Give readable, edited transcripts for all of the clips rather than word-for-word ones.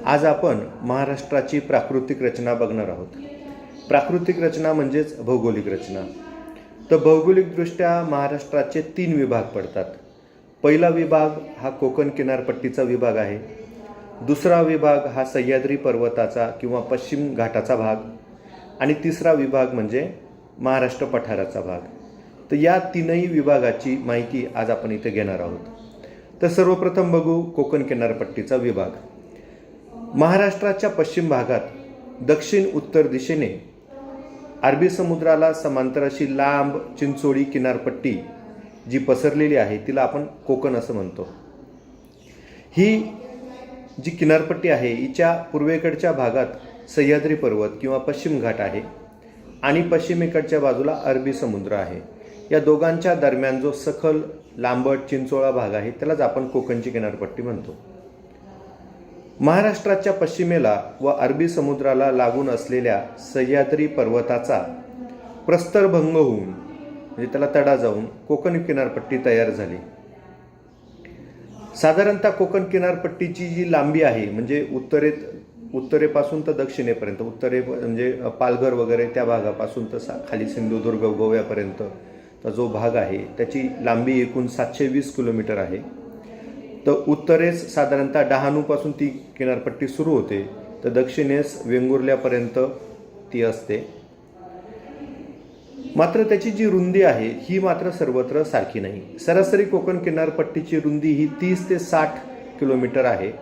आज आपण महाराष्ट्राची प्राकृतिक रचना बघणार आहोत. प्राकृतिक रचना म्हणजेच भौगोलिक रचना. तर भौगोलिकदृष्ट्या महाराष्ट्राचे 3 विभाग पडतात. पहिला विभाग हा कोकण किनारपट्टीचा विभाग आहे. दुसरा विभाग हा सह्याद्री पर्वताचा किंवा पश्चिम घाटाचा भाग आणि तिसरा विभाग म्हणजे महाराष्ट्र पठाराचा भाग. तर या तीनही विभागाची माहिती आज आपण इथे घेणार आहोत. तर सर्वप्रथम बघू कोकण किनारपट्टीचा विभाग. महाराष्ट्राच्या पश्चिम भागात दक्षिण उत्तर दिशेने अरबी समुद्राला समांतर अशी लांब चिंचोळी किनारपट्टी जी पसरलेली आहे तिला आपण कोकण असं म्हणतो. ही जी किनारपट्टी आहे हिच्या पूर्वेकडच्या भागात सह्याद्री पर्वत किंवा पश्चिम घाट आहे आणि पश्चिमेकडच्या बाजूला अरबी समुद्र आहे. या दोघांच्या दरम्यान जो सखल लांबट चिंचोळा भाग आहे त्यालाच आपण कोकणची किनारपट्टी म्हणतो. महाराष्ट्राच्या पश्चिमेला व अरबी समुद्राला लागून असलेल्या सह्याद्री पर्वताचा प्रस्तरभंग होऊन म्हणजे त्याला तडा जाऊन कोकण किनारपट्टी तयार झाली. साधारणतः कोकण किनारपट्टीची जी लांबी आहे म्हणजे उत्तरेपासून तर दक्षिणेपर्यंत, उत्तरे म्हणजे पालघर वगैरे त्या भागापासून तर खाली सिंधुदुर्ग गोव्यापर्यंतचा जो भाग आहे त्याची लांबी एकूण 720 किलोमीटर आहे. तर उत्तरेस साधारणतः डहाणूपासून ती किनारपट्टी सुरू होते तर दक्षिणेस वेंगुर्ल्यापर्यंत ती असते. मात्र त्याची जी रुंदी आहे ही मात्र सर्वत्र सारखी नाही. सरासरी कोकण किनारपट्टीची रुंदी ही 30 ते 60 किलोमीटर आहे.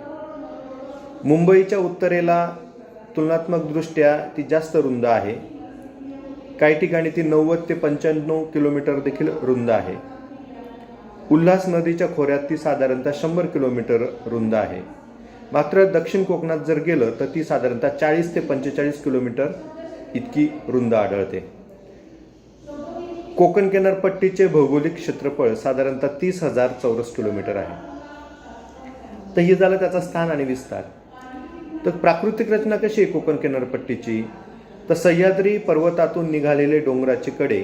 मुंबईच्या उत्तरेला तुलनात्मकदृष्ट्या ती जास्त रुंद आहे. काही ठिकाणी ती 90 ते 95 किलोमीटर देखील रुंद आहे. उल्हास नदीच्या खोऱ्यात ती साधारणतः 100 किलोमीटर रुंद आहे. मात्र दक्षिण कोकणात जर गेलं तर ती साधारणतः 40 ते 45 किलोमीटर इतकी रुंद आढळते. कोकण किनारपट्टीचे भौगोलिक क्षेत्रफळ साधारणतः 30,000 चौरस किलोमीटर आहे. तर हे झालं त्याचा स्थान आणि विस्तार. तर प्राकृतिक रचना कशी आहे कोकण किनारपट्टीची? तर सह्याद्री पर्वतातून निघालेले डोंगराचे कडे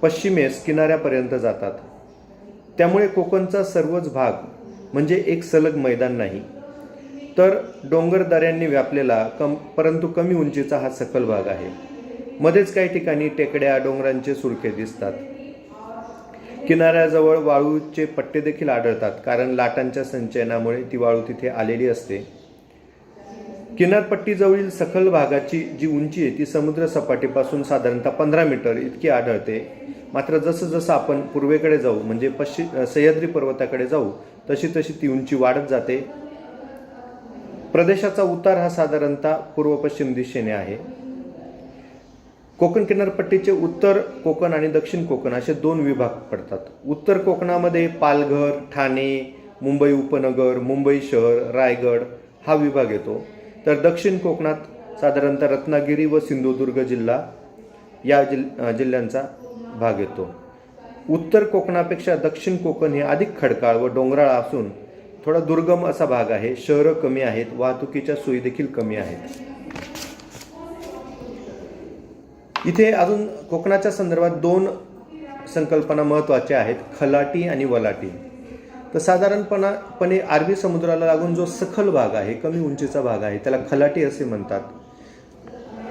पश्चिमेस किनाऱ्यापर्यंत जातात. त्यामुळे कोकणचा सर्वच भाग म्हणजे एक सलग मैदान नाही तर डोंगर दऱ्यांनी व्यापलेला परंतु कमी उंचीचा हा सखल भाग आहे. मध्येच काही ठिकाणी टेकड्या डोंगरांचे सुळके दिसतात. किनाऱ्याजवळ वाळूचे पट्टे देखील आढळतात कारण लाटांच्या संचयनामुळे ती वाळू तिथे आलेली असते. किनारपट्टीजवळील सखल भागाची जी उंची आहे ती समुद्र सपाटीपासून साधारणतः 15 मीटर इतकी आढळते. मात्र जसं जसं आपण पूर्वेकडे जाऊ म्हणजे सह्याद्री पर्वताकडे जाऊ तशी तशी ती उंची वाढत जाते. प्रदेशाचा उतार हा साधारणतः पूर्व पश्चिम दिशेने आहे. कोकण किनारपट्टीचे उत्तर कोकण आणि दक्षिण कोकण असे 2 विभाग पडतात. उत्तर कोकणामध्ये पालघर, ठाणे, मुंबई उपनगर, मुंबई शहर, रायगड हा विभाग येतो. तर दक्षिण कोकणात साधारणतः रत्नागिरी व सिंधुदुर्ग जिल्हा या जिल्ह्यांचा भाग येतो. उत्तर कोकणापेक्षा दक्षिण कोकण हे अधिक खडकाळ व डोंगराळ असून थोडा दुर्गम असा भाग आहे. शहरं कमी आहेत, वाहतुकीच्या सोयी देखील कमी आहेत. इथे अजून कोकणाच्या संदर्भात 2 संकल्पना महत्त्वाच्या आहेत, खलाटी आणि वलाटी. तर साधारणपणे अरबी समुद्राला लागून जो सखल भाग आहे, कमी उंचीचा भाग आहे त्याला खलाटी असे म्हणतात.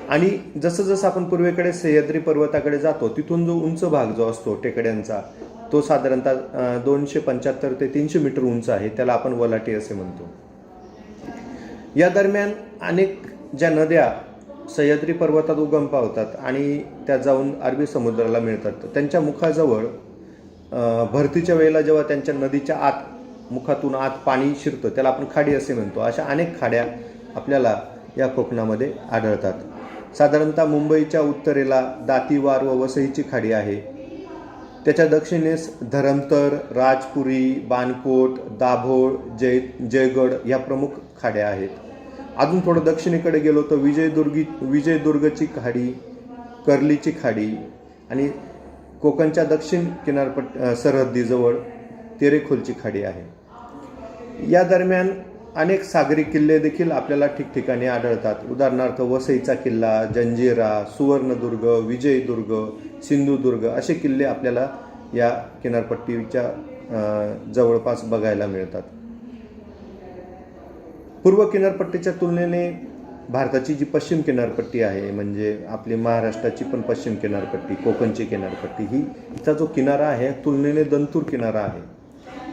आणि जसं जसं आपण पूर्वेकडे सह्याद्री पर्वताकडे जातो तिथून जो उंच भाग जो असतो टेकड्यांचा तो साधारणतः 275 ते 300 मीटर उंच आहे, त्याला आपण वलाटी असे म्हणतो. या दरम्यान अनेक ज्या नद्या सह्याद्री पर्वतात उगम पावतात आणि त्या जाऊन अरबी समुद्राला मिळतात त्यांच्या मुखाजवळ भरतीच्या वेळेला जेव्हा त्यांच्या नदीच्या मुखातून आत पाणी शिरतं त्याला आपण खाडी असे म्हणतो. अशा अनेक खाड्या आपल्याला या कोकणामध्ये आढळतात. साधारणतः मुंबईच्या उत्तरेला दातीवार व वसईची खाडी आहे. त्याच्या दक्षिणेस धरमतर, राजपुरी, बाणकोट, दाभोळ, जयगड या प्रमुख खाड्या आहेत. अजून थोडं दक्षिणेकडे गेलो तर विजयदुर्गची खाडी, कर्लीची खाडी आणि कोकणच्या दक्षिण सरहद्दीजवळ तेरेखोलची खाडी आहे. या दरम्यान अनेक सागरी किल्ले देखील आपल्याला ठिकठिकाणी आढळतात. उदाहरणार्थ वसईचा किल्ला, जंजिरा, सुवर्णदुर्ग, विजयदुर्ग, सिंधुदुर्ग असे किल्ले आपल्याला या किनारपट्टीच्या जवळपास बघायला मिळतात. पूर्व किनारपट्टीच्या तुलनेने भारताची जी पश्चिम किनारपट्टी आहे, म्हणजे आपली महाराष्ट्राची पण पश्चिम किनारपट्टी, कोकणची किनारपट्टी, हिचा जो किनारा आहे तुलनेने दंतूर किनारा आहे.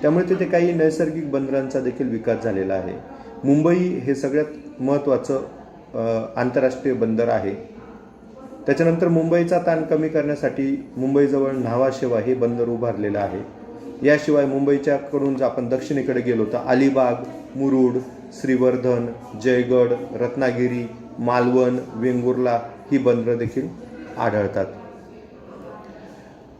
त्यामुळे तिथे काही नैसर्गिक बंदरांचा देखील विकास झालेला आहे. मुंबई हे सगळ्यात महत्त्वाचं आंतरराष्ट्रीय बंदर आहे. त्याच्यानंतर मुंबईचा ताण कमी करण्यासाठी मुंबईजवळ न्हावाशेवा हे बंदर उभारलेलं आहे. याशिवाय मुंबईच्याकडून जर आपण दक्षिणेकडे गेलो तर अलिबाग, मुरुड, श्रीवर्धन, जयगड, रत्नागिरी, मालवण, वेंगुर्ला ही बंदरं देखील आढळतात.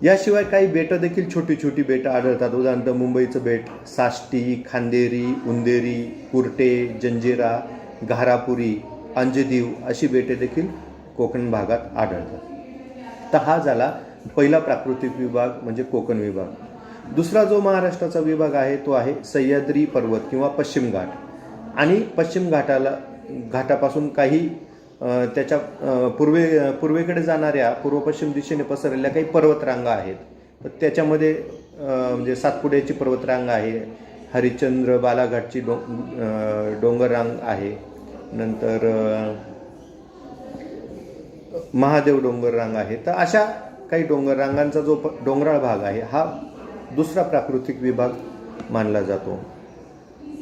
याशिवाय काही बेटं देखील छोटी छोटी बेटं आढळतात. उदाहरणार्थ मुंबईचं बेट साष्टी, खांदेरी, उंदेरी, कुर्टे, जंजिरा, घारापुरी, अंजदीव अशी बेटे देखील कोकण भागात आढळतात. तर हा झाला पहिला प्राकृतिक विभाग म्हणजे कोकण विभाग. दुसरा जो महाराष्ट्राचा विभाग आहे तो आहे सह्याद्री पर्वत किंवा पश्चिम घाट. आणि पश्चिम घाटापासून काही त्याच्या पूर्वेकडे जाणाऱ्या पूर्व पश्चिम दिशेने पसरलेल्या काही पर्वतरांगा आहेत. तर त्याच्यामध्ये म्हणजे सातपुड्याची पर्वतरांग आहे, हरिश्चंद्र बालाघाटची डोंगररांग आहे, नंतर महादेव डोंगररांग आहे. तर अशा काही डोंगररांगांचा जो डोंगराळ भाग आहे हा दुसरा प्राकृतिक विभाग मानला जातो.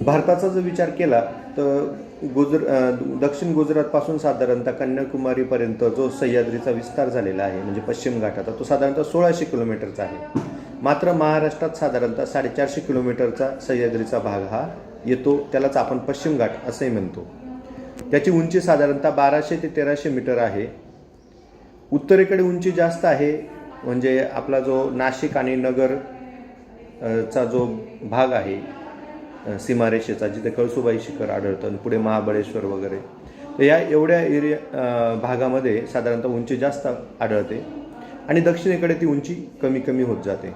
भारताचा जर विचार केला तर दक्षिण गुजरातपासून साधारणतः कन्याकुमारीपर्यंत जो सह्याद्रीचा विस्तार झालेला आहे म्हणजे पश्चिम घाटाचा तो साधारणतः 1600 किलोमीटरचा आहे. मात्र महाराष्ट्रात साधारणतः 450 किलोमीटरचा सह्याद्रीचा भाग हा येतो. त्यालाच आपण पश्चिम घाट असंही म्हणतो. त्याची उंची साधारणतः 1200 ते 1300 मीटर आहे. उत्तरेकडे उंची जास्त आहे, म्हणजे आपला जो नाशिक आणि नगर चा जो भाग आहे सीमारेषेचा, जिथे कळसुबाई शिखर आढळतं आणि पुढे महाबळेश्वर वगैरे, तर या एवढ्या भागामध्ये साधारणतः उंची जास्त आढळते आणि दक्षिणेकडे ती उंची कमी कमी होत जाते.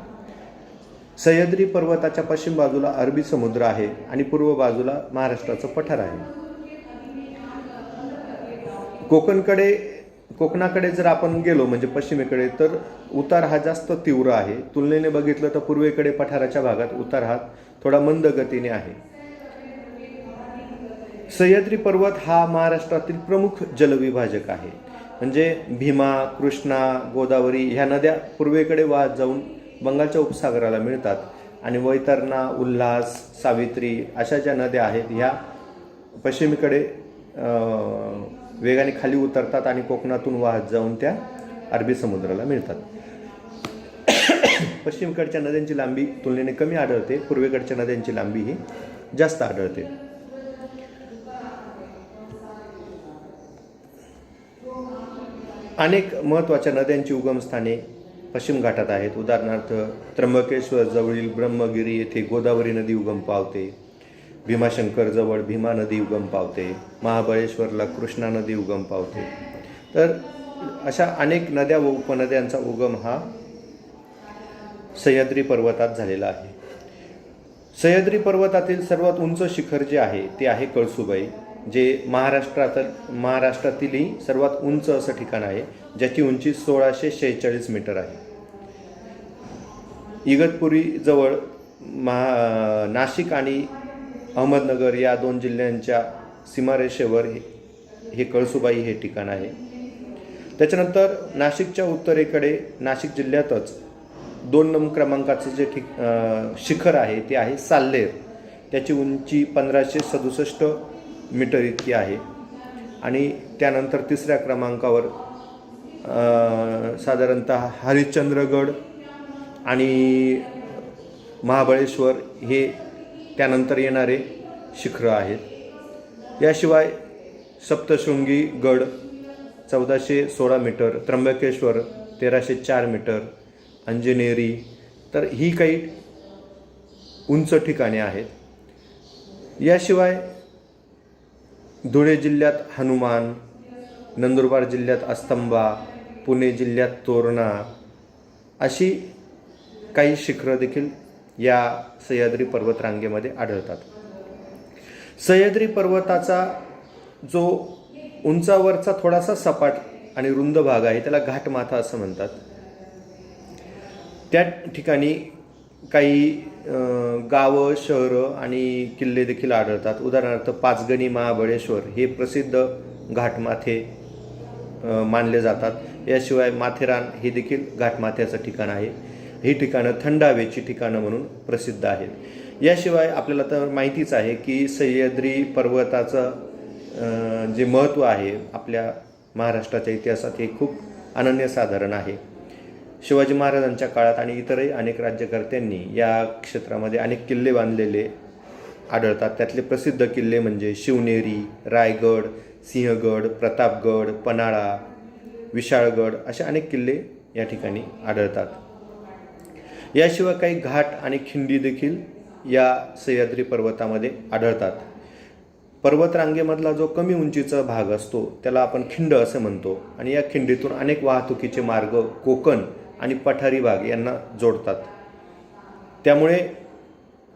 सह्याद्री पर्वताच्या पश्चिम बाजूला अरबी समुद्र आहे आणि पूर्व बाजूला महाराष्ट्राचं पठार आहे. कोकणाकडे जर आपण गेलो म्हणजे पश्चिमेकडे तर उतार हा जास्त तीव्र आहे. तुलनेने बघितलं तर पूर्वेकडे पठाराच्या भागात उतार हा थोडा मंद गतीने आहे. सह्याद्री पर्वत हा महाराष्ट्रातील प्रमुख जलविभाजक आहे. म्हणजे भीमा, कृष्णा, गोदावरी ह्या नद्या पूर्वेकडे वाहत जाऊन बंगालच्या उपसागराला मिळतात आणि वैतरणा, उल्हास, सावित्री अशा ज्या नद्या आहेत ह्या पश्चिमेकडे वेगाने खाली उतरतात आणि कोकणातून वाहत जाऊन त्या अरबी समुद्राला मिळतात. पश्चिमेकडच्या नद्यांची लांबी तुलनेने कमी आढळते, पूर्वेकडच्या नद्यांची लांबी ही जास्त आढळते. अनेक महत्त्वाच्या नद्यांची उगमस्थाने पश्चिम घाटात आहेत. उदाहरणार्थ त्र्यंबकेश्वर जवळील ब्रह्मगिरी येथे गोदावरी नदी उगम पावते. भीमाशंकर जवळ भीमा नदी उगम पावते. महाबळेश्वरला कृष्णा नदी उगम पावते. तर अशा अनेक नद्या व उपनद्यांचा उगम हा सह्याद्री पर्वतात झालेला आहे. सह्याद्री पर्वतातील सर्वात उंच शिखर जे आहे ते आहे कळसुबाई, जे महाराष्ट्रातीलही सर्वात उंच असं ठिकाण आहे, ज्याची उंची 1646 मीटर आहे. इगतपुरी जवळ नाशिक आणि अहमदनगर या दोन जिल्ह्यांच्या सीमारेषेवर हे कळसुबाई हे ठिकाण आहे. त्याच्यानंतर नाशिकच्या उत्तरेकडे नाशिक जिल्ह्यातच 2 क्रमांकाचं जे शिखर आहे ते आहे साल्हेर. त्याची उंची 1567 मीटर इतकी आहे. आणि त्यानंतर 3ऱ्या क्रमांकावर साधारणतः हरिश्चंद्रगड आणि महाबळेश्वर हे त्यानंतर येणारे शिखरं आहेत. याशिवाय सप्तशृंगी गड 1416 मीटर, त्र्यंबकेश्वर 1304 मीटर, अंजनेरी, तर ही काही उंच ठिकाणे आहेत. याशिवाय धुळे जिल्ह्यात हनुमान, नंदुरबार जिल्ह्यात अस्तंबा, पुणे जिल्ह्यात तोरणा अशी काही शिखरं देखील या सह्याद्री पर्वतरांगेमध्ये आढळतात. सह्याद्री पर्वताचा जो उंचावरचा थोडासा सपाट आणि रुंद भाग आहे त्याला घाटमाथा असं म्हणतात. त्या ठिकाणी काही गावं, शहरं आणि किल्ले देखील आढळतात. उदाहरणार्थ पाचगणी महाबळेश्वर हे प्रसिद्ध घाटमाथे मानले जातात. याशिवाय माथेरान हे देखील घाटमाथ्याचं ठिकाण आहे. ही ठिकाणं थंड हवेची ठिकाणं म्हणून प्रसिद्ध आहेत. याशिवाय आपल्याला तर माहितीच आहे की सह्याद्री पर्वताचं जे महत्त्व आहे आपल्या महाराष्ट्राच्या इतिहासात हे खूप अनन्यसाधारण आहे. शिवाजी महाराजांच्या काळात आणि इतरही अनेक राज्यकर्त्यांनी या क्षेत्रामध्ये अनेक किल्ले बांधलेले आढळतात. त्यातले प्रसिद्ध किल्ले म्हणजे शिवनेरी, रायगड, सिंहगड, प्रतापगड, पन्हाळा, विशाळगड असे अनेक किल्ले या ठिकाणी आढळतात. याशिवाय काही घाट आणि खिंडी देखील या सह्याद्री पर्वतामध्ये आढळतात. पर्वतरांगेमधला जो कमी उंचीचा भाग असतो त्याला आपण खिंड असे म्हणतो आणि या खिंडीतून अनेक वाहतुकीचे मार्ग कोकण आणि पठारी भाग यांना जोडतात. त्यामुळे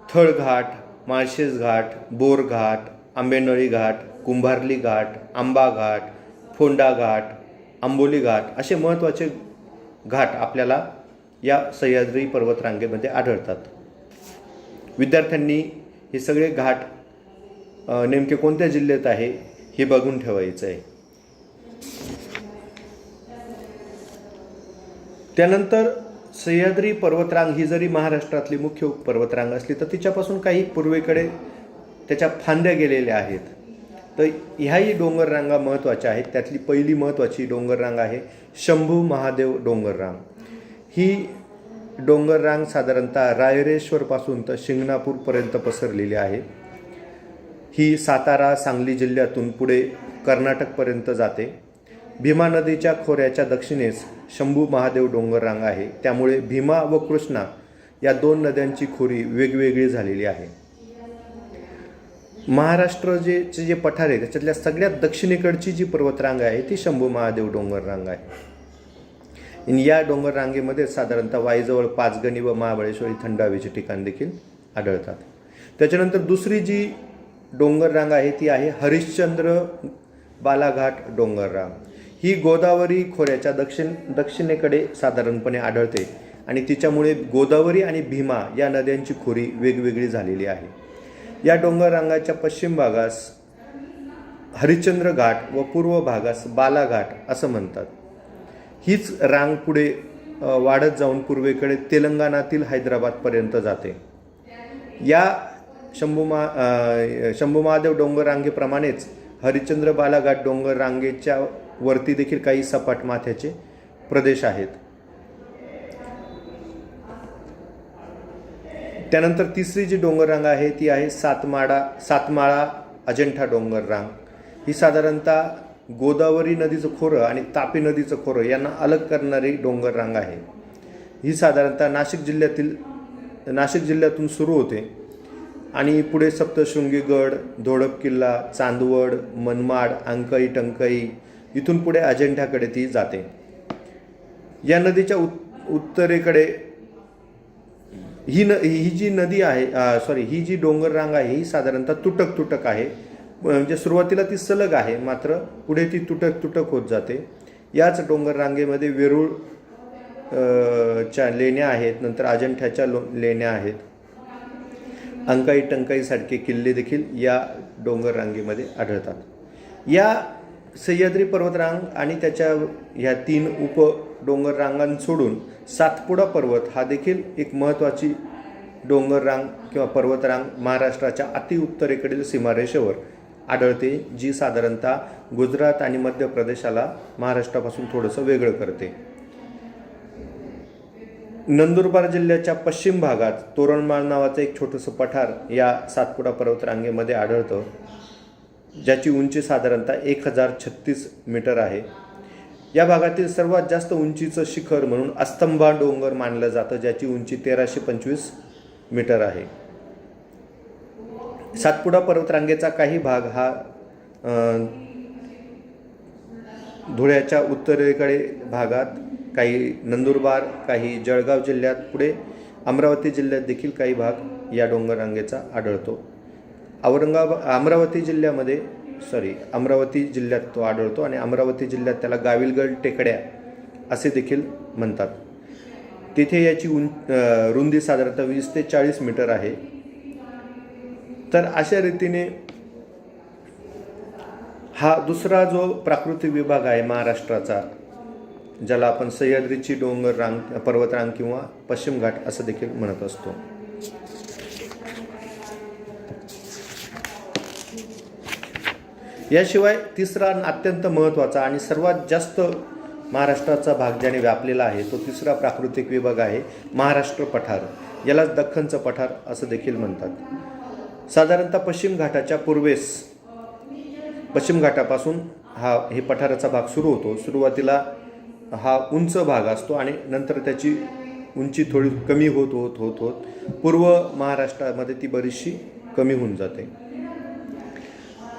थळघाट, माळशेज घाट, बोर घाट, आंबेनळी घाट, कुंभारली घाट, आंबा घाट, फोंडा घाट, आंबोली घाट असे महत्त्वाचे घाट आपल्याला या सह्याद्री पर्वतरांगेमध्ये आढळतात. विद्यार्थ्यांनी हे सगळे घाट नेमके कोणत्या जिल्ह्यात आहे हे बघून ठेवायचं आहे. त्यानंतर सह्याद्री पर्वतरांग ही जरी महाराष्ट्रातली मुख्य पर्वतरांग असली तर तिच्यापासून काही पूर्वेकडे त्याच्या फांद्या गेलेल्या आहेत. तर ह्याही डोंगररांगा महत्त्वाच्या आहेत. त्यातली पहिली महत्त्वाची डोंगररांग आहे शंभू महादेव डोंगररांग. ही डोंगररांग साधारणतः रायरेश्वरपासून तर शिंगणापूरपर्यंत पसरलेली आहे. ही सातारा, सांगली जिल्ह्यातून पुढे कर्नाटकपर्यंत जाते. भीमा नदीच्या खोऱ्याच्या दक्षिणेस शंभू महादेव डोंगररांग आहे. त्यामुळे भीमा व कृष्णा या दोन नद्यांची खोरी वेगवेगळी झालेली आहे. महाराष्ट्र जे पठार आहे त्याच्यातल्या सगळ्यात दक्षिणेकडची जी पर्वतरांग आहे ती शंभू महादेव डोंगररांग आहे. या डोंगररांगेमध्ये साधारणतः वाईजवळ पाचगणी व महाबळेश्वर ही थंड हवेची ठिकाण देखील आढळतात. त्याच्यानंतर दुसरी जी डोंगररांग आहे ती आहे हरिश्चंद्र बालाघाट डोंगररांग. ही गोदावरी खोऱ्याच्या दक्षिणेकडे साधारणपणे आढळते आणि तिच्यामुळे गोदावरी आणि भीमा या नद्यांची खोरी वेगवेगळी झालेली आहे. या डोंगररांगाच्या पश्चिम भागास हरिश्चंद्र घाट व पूर्व भागास बालाघाट असं म्हणतात. हीच रांग पुढे वाढत जाऊन पूर्वेकडे तेलंगणातील हैदराबादपर्यंत जाते. या शंभू महादेव डोंगर रांगेप्रमाणेच हरिश्चंद्र बालाघाट डोंगर रांगेच्या वरती देखील काही सपाट माथ्याचे प्रदेश आहेत. त्यानंतर तिसरी जी डोंगररांग आहे ती आहे सातमाळा अजंठा डोंगररांग. ही साधारणतः गोदावरी नदीचं खोरं आणि तापी नदीचं खोरं यांना अलग करणारी डोंगररांग आहे. ही साधारणतः नाशिक जिल्ह्यातून सुरू होते आणि पुढे सप्तशृंगीगड, धोडप किल्ला, चांदवड, मनमाड, अंकई टंकई इथून पुढे अजिंठ्याकडे ती जाते. या नदीच्या उत्तरेकडे ही जी नदी आहे ही जी डोंगररांग आहे ही साधारणतः तुटक आहे. म्हणजे सुरुवातीला ती सलग आहे मात्र पुढे ती तुटक होत जाते. याच डोंगररांगेमध्ये वेरूळ च्या लेण्या आहेत, नंतर अजिंठ्याच्या लेण्या आहेत. अंकाई टंकाईसारखे किल्ले देखील या डोंगररांगेमध्ये आढळतात. या सह्याद्री पर्वतरांग आणि त्याच्या ह्या 3 उप डोंगररांगां सोडून सातपुडा पर्वत हा देखील एक महत्त्वाची डोंगररांग किंवा पर्वतरांग महाराष्ट्राच्या अतिउत्तरेकडील सीमारेषेवर आढळते, जी साधारणतः गुजरात आणि मध्य प्रदेशाला महाराष्ट्रापासून थोडंसं वेगळं करते. नंदुरबार जिल्ह्याच्या पश्चिम भागात तोरणमाळ नावाचं एक छोटंसं पठार या सातपुडा पर्वतरांगेमध्ये आढळतं, ज्याची उंची साधारणतः 1036 मीटर आहे. या भागातील सर्वात जास्त उंचीचं शिखर म्हणून अस्तंभा डोंगर मानलं जातं, ज्याची उंची 1325 मीटर आहे. सातपुडा पर्वतरांगेचा काही भाग हा धुळ्याच्या उत्तरेकडे भागात, काही नंदुरबार, काही जळगाव जिल्ह्यात, पुढे अमरावती जिल्ह्यात देखील काही भाग या डोंगररांगेचा आढळतो. अमरावती जिल्ह्यात तो आढळतो आणि अमरावती जिल्ह्यात त्याला गाविलगड टेकड्या असे देखील म्हणतात. तिथे याची रुंदी साधारणतः 20 ते 40 मीटर आहे. तर अशा रीतीने हा दुसरा जो प्राकृतिक विभाग आहे महाराष्ट्राचा, ज्याला आपण सह्याद्रीची डोंगर रांग, पर्वतरांग किंवा पश्चिम घाट असं देखील म्हणत असतो. याशिवाय तिसरा अत्यंत महत्त्वाचा आणि सर्वात जास्त महाराष्ट्राचा भाग ज्याने व्यापलेला आहे तो तिसरा प्राकृतिक विभाग आहे महाराष्ट्र पठार. यालाच दख्खनचं पठार असं देखील म्हणतात. साधारणतः पश्चिम घाटाच्या पूर्वेस, पश्चिम घाटापासून हे पठाराचा भाग सुरू होतो. सुरुवातीला हा उंच भाग असतो आणि नंतर त्याची उंची थोडी कमी होत होत होत होत पूर्व महाराष्ट्रामध्ये ती बरीचशी कमी होऊन जाते.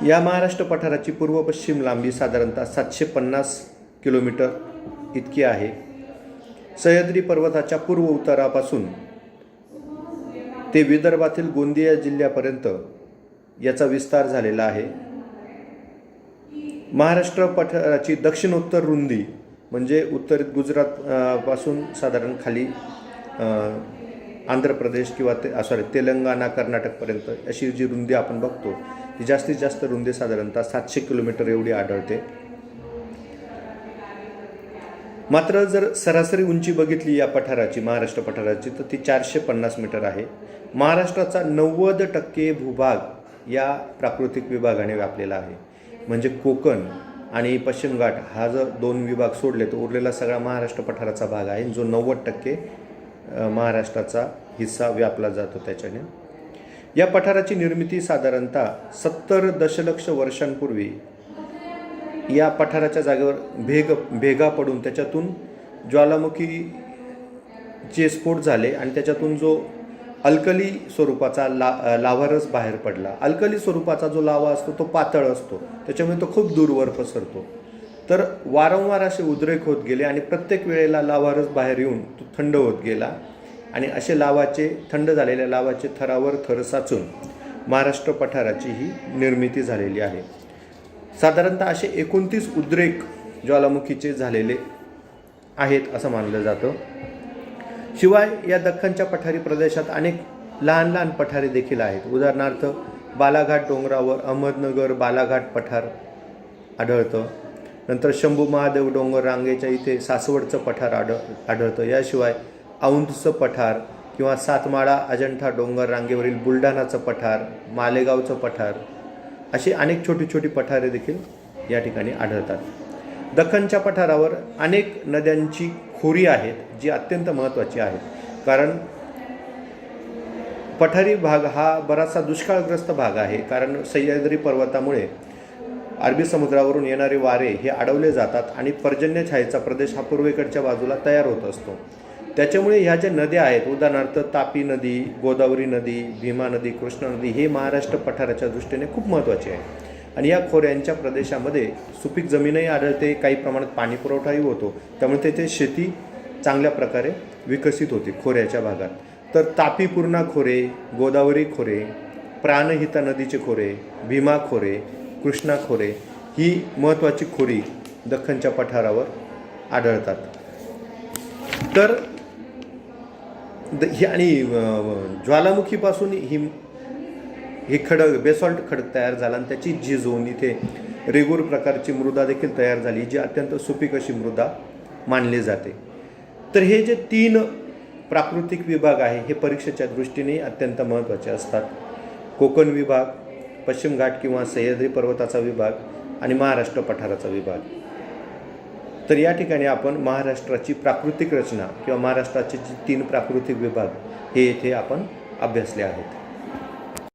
या महाराष्ट्र पठाराची पूर्व पश्चिम लांबी साधारणतः 750 किलोमीटर इतकी आहे. सह्याद्री पर्वताच्या पूर्व उतारापासून ते विदर्भातील गोंदिया जिल्ह्यापर्यंत याचा विस्तार झालेला आहे. महाराष्ट्र पठाराची दक्षिणोत्तर रुंदी म्हणजे उत्तरेत गुजरात पासून साधारण खाली आंध्र प्रदेश किंवा तेलंगणा कर्नाटकपर्यंत अशी जी रुंदी आपण बघतो ती जास्तीत जास्त रुंदी साधारणतः 700 किलोमीटर एवढी आढळते. मात्र जर सरासरी उंची बघितली या पठाराची, महाराष्ट्र पठाराची, तर ती 450 मीटर आहे. महाराष्ट्राचा 90% भूभाग या प्राकृतिक विभागाने व्यापलेला आहे. म्हणजे कोकण आणि पश्चिम घाट हा जर 2 विभाग सोडले तर उरलेला सगळा महाराष्ट्र पठाराचा भाग आहे, जो 90% महाराष्ट्राचा हिस्सा व्यापला जातो त्याच्याने. या पठाराची निर्मिती साधारणतः 70 दशलक्ष वर्षांपूर्वी या पठाराच्या जागेवर भेगा पडून त्याच्यातून ज्वालामुखीचे स्फोट झाले आणि त्याच्यातून जो अल्कली स्वरूपाचा लाव्हारस बाहेर पडला. अल्कली स्वरूपाचा जो लावा असतो तो पातळ असतो, त्याच्यामुळे तो खूप दूरवर पसरतो. तर वारंवार असे उद्रेक होत गेले आणि प्रत्येक वेळेला लाव्हारस बाहेर येऊन तो थंड होत गेला आणि असे थंड झालेल्या लावाचे थरावर थर साचून महाराष्ट्र पठाराची ही निर्मिती झालेली आहे. साधारणतः असे 29 उद्रेक ज्वालामुखीचे झालेले आहेत असं मानलं जातं. शिवाय या दख्खनच्या पठारी प्रदेशात अनेक लहान लहान पठारे देखील आहेत. उदाहरणार्थ बालाघाट डोंगरावर अहमदनगर बालाघाट पठार आढळतं. नंतर शंभू महादेव डोंगर रांगेच्या इथे सासवडचं पठार आढळतं. याशिवाय औंधचं पठार किंवा सातमाळा अजंठा डोंगर रांगेवरील बुलढाणाचं पठार, मालेगावचं पठार, अशी अनेक छोटी छोटी पठारे देखील या ठिकाणी आढळतात. दख्खनच्या पठारावर अनेक नद्यांची खोरी आहेत जी अत्यंत महत्त्वाची आहेत. कारण पठारी भाग हा बराचसा दुष्काळग्रस्त भाग आहे. कारण सह्याद्री पर्वतामुळे अरबी समुद्रावरून येणारे वारे हे अडवले जातात आणि पर्जन्य छायेचा प्रदेश हा पूर्वेकडच्या बाजूला तयार होत असतो. त्याच्यामुळे ह्या ज्या नद्या आहेत, उदाहरणार्थ तापी नदी, गोदावरी नदी, भीमा नदी, कृष्णा नदी, हे महाराष्ट्र पठाराच्या दृष्टीने खूप महत्त्वाचे आहे. आणि या खोऱ्यांच्या प्रदेशामध्ये सुपीक जमीनही आढळते, काही प्रमाणात पाणी पुरवठाही होतो. त्यामुळे तेथे शेती चांगल्या प्रकारे विकसित होते खोऱ्याच्या भागात. तर तापी पूर्णा खोरे, गोदावरी खोरे, प्राणहिता नदीचे खोरे, भीमा खोरे, कृष्णा खोरे ही महत्त्वाची खोरी दख्खनच्या पठारावर आढळतात. तर ही आणि ज्वालामुखीपासून हे खडक, बेसॉल्ट खडक तयार झाला आणि त्याची झीज होऊन इथे रेगूर प्रकारची मृदा देखील तयार झाली, जी अत्यंत सुपीक अशी मृदा मानली जाते. तर हे जे 3 प्राकृतिक विभाग आहे हे परीक्षेच्या दृष्टीने अत्यंत महत्त्वाचे असतात. कोकण विभाग, पश्चिम घाट किंवा सह्याद्री पर्वताचा विभाग आणि महाराष्ट्र पठाराचा विभाग. तर या ठिकाणी आपण महाराष्ट्राची प्राकृतिक रचना किंवा महाराष्ट्राचे जे 3 प्राकृतिक विभाग हे येथे आपण अभ्यासले आहेत.